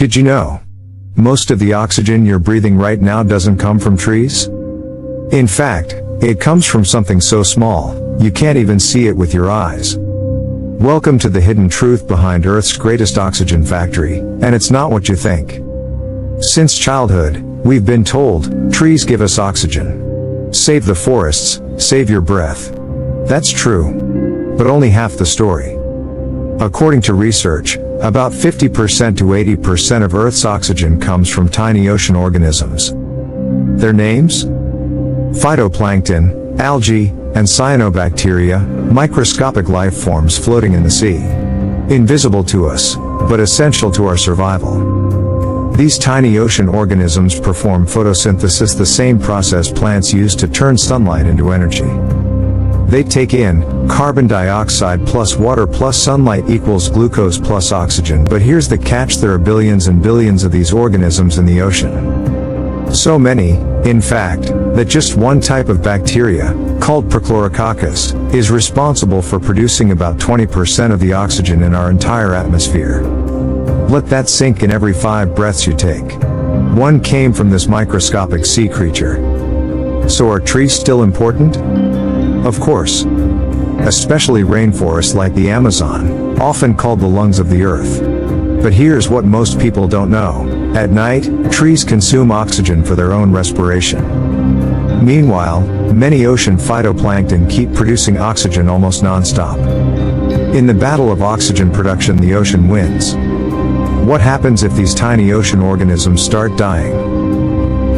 Did you know? Most of the oxygen you're breathing right now doesn't come from trees. In fact, it comes from something so small, you can't even see it with your eyes. Welcome to the hidden truth behind Earth's greatest oxygen factory, and it's not what you think. Since childhood, we've been told, trees give us oxygen. Save the forests, save your breath. That's true. But only half the story. According to research, about 50% to 80% of Earth's oxygen comes from tiny ocean organisms. Their names? Phytoplankton, algae, and cyanobacteria, microscopic life forms floating in the sea. Invisible to us, but essential to our survival. These tiny ocean organisms perform photosynthesis, the same process plants use to turn sunlight into energy. They take in carbon dioxide plus water plus sunlight equals glucose plus oxygen, but here's the catch: there are billions and billions of these organisms in the ocean. So many, in fact, that just one type of bacteria, called Prochlorococcus, is responsible for producing about 20% of the oxygen in our entire atmosphere. Let that sink in. Every 5 breaths you take, one came from this microscopic sea creature. So are trees still important? Of course. Especially rainforests like the Amazon, often called the lungs of the earth. But here's what most people don't know. At night, trees consume oxygen for their own respiration. Meanwhile, many ocean phytoplankton keep producing oxygen almost non-stop. In the battle of oxygen production, the ocean wins. What happens if these tiny ocean organisms start dying?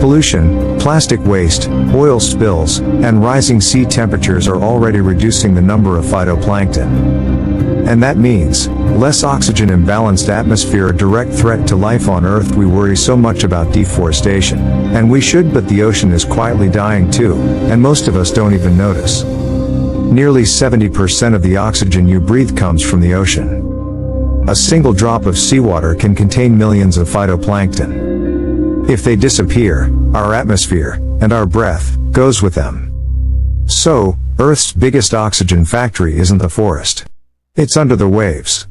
Pollution, plastic waste, oil spills, and rising sea temperatures are already reducing the number of phytoplankton. And that means less oxygen and balanced atmosphere, a direct threat to life on Earth. We worry so much about deforestation, and we should, but the ocean is quietly dying too, and most of us don't even notice. Nearly 70% of the oxygen you breathe comes from the ocean. A single drop of seawater can contain millions of phytoplankton. If they disappear, our atmosphere, and our breath, goes with them. So, Earth's biggest oxygen factory isn't the forest. It's under the waves.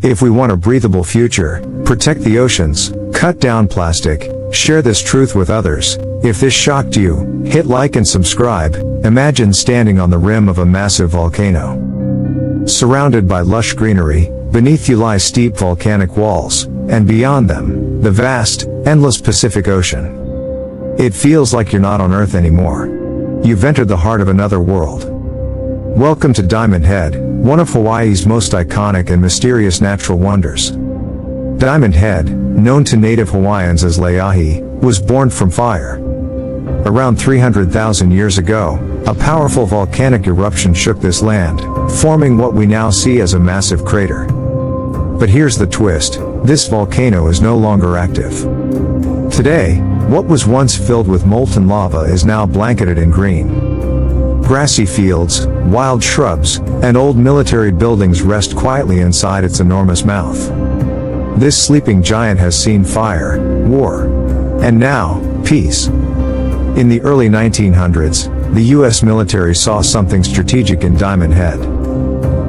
If we want a breathable future, protect the oceans, cut down plastic, share this truth with others. If this shocked you, hit like and subscribe. Imagine standing on the rim of a massive volcano. Surrounded by lush greenery, beneath you lie steep volcanic walls, and beyond them, the vast, endless Pacific Ocean. It feels like you're not on Earth anymore. You've entered the heart of another world. Welcome to Diamond Head, one of Hawaii's most iconic and mysterious natural wonders. Diamond Head, known to native Hawaiians as Leahi, was born from fire. Around 300,000 years ago, a powerful volcanic eruption shook this land, forming what we now see as a massive crater. But here's the twist: this volcano is no longer active. Today, what was once filled with molten lava is now blanketed in green. Grassy fields, wild shrubs, and old military buildings rest quietly inside its enormous mouth. This sleeping giant has seen fire, war, and now, peace. In the early 1900s, the US military saw something strategic in Diamond Head.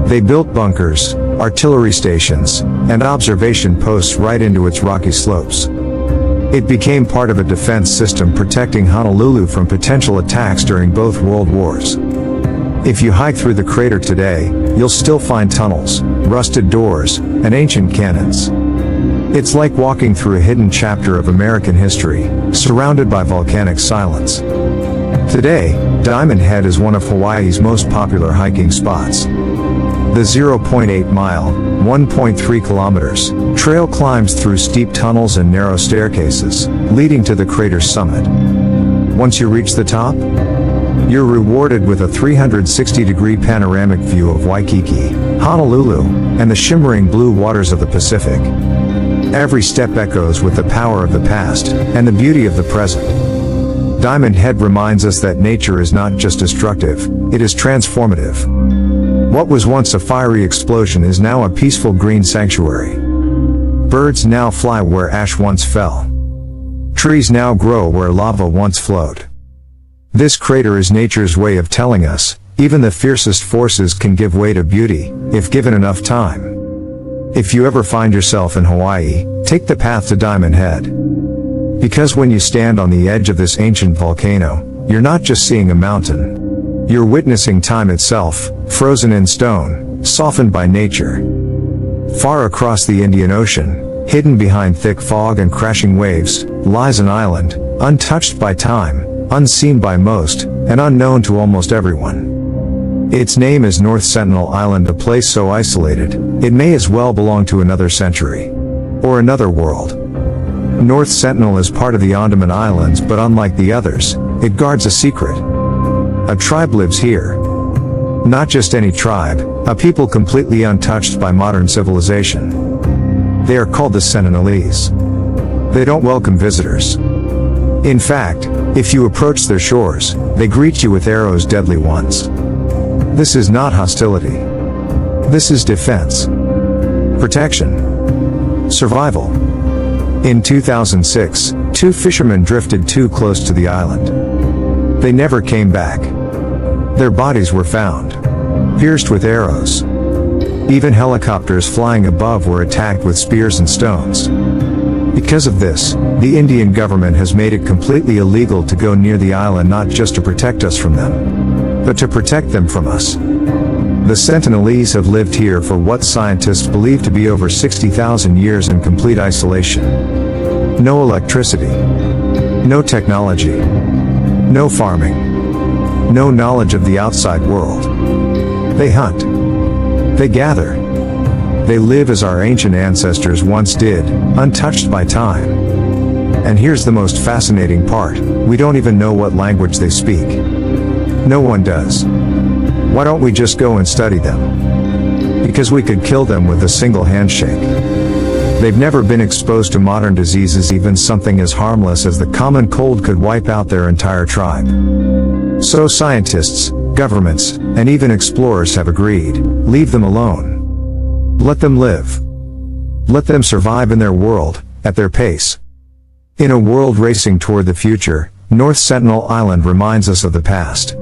They built bunkers, artillery stations, and observation posts right into its rocky slopes. It became part of a defense system protecting Honolulu from potential attacks during both world wars. If you hike through the crater today, you'll still find tunnels, rusted doors, and ancient cannons. It's like walking through a hidden chapter of American history, surrounded by volcanic silence. Today, Diamond Head is one of Hawaii's most popular hiking spots. The 0.8-mile, 1.3 kilometers, trail climbs through steep tunnels and narrow staircases, leading to the crater's summit. Once you reach the top, you're rewarded with a 360-degree panoramic view of Waikiki, Honolulu, and the shimmering blue waters of the Pacific. Every step echoes with the power of the past, and the beauty of the present. Diamond Head reminds us that nature is not just destructive, it is transformative. What was once a fiery explosion is now a peaceful green sanctuary. Birds now fly where ash once fell. Trees now grow where lava once flowed. This crater is nature's way of telling us, even the fiercest forces can give way to beauty, if given enough time. If you ever find yourself in Hawaii, take the path to Diamond Head. Because when you stand on the edge of this ancient volcano, you're not just seeing a mountain. You're witnessing time itself, frozen in stone, softened by nature. Far across the Indian Ocean, hidden behind thick fog and crashing waves, lies an island, untouched by time, unseen by most, and unknown to almost everyone. Its name is North Sentinel Island, a place so isolated, it may as well belong to another century. Or another world. North Sentinel is part of the Andaman Islands, but unlike the others, it guards a secret. A tribe lives here. Not just any tribe, a people completely untouched by modern civilization. They are called the Sentinelese. They don't welcome visitors. In fact, if you approach their shores, they greet you with arrows, deadly ones. This is not hostility. This is defense. Protection. Survival. In 2006, 2 fishermen drifted too close to the island. They never came back. Their bodies were found, pierced with arrows. Even helicopters flying above were attacked with spears and stones. Because of this, the Indian government has made it completely illegal to go near the island, not just to protect us from them, but to protect them from us. The Sentinelese have lived here for what scientists believe to be over 60,000 years in complete isolation. No electricity. No technology. No farming. No knowledge of the outside world. They hunt. They gather. They live as our ancient ancestors once did, untouched by time. And here's the most fascinating part, we don't even know what language they speak. No one does. Why don't we just go and study them? Because we could kill them with a single handshake. They've never been exposed to modern diseases, even something as harmless as the common cold could wipe out their entire tribe. So scientists, governments, and even explorers have agreed, leave them alone. Let them live. Let them survive in their world, at their pace. In a world racing toward the future, North Sentinel Island reminds us of the past.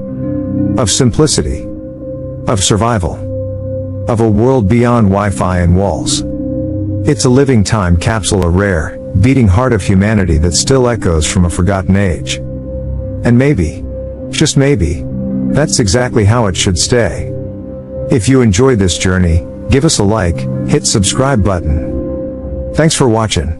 Of simplicity. Of survival. Of a world beyond Wi-Fi and walls. It's a living time capsule, a rare, beating heart of humanity that still echoes from a forgotten age. And maybe, just maybe, that's exactly how it should stay. If you enjoyed this journey, give us a like, hit subscribe button. Thanks for watching.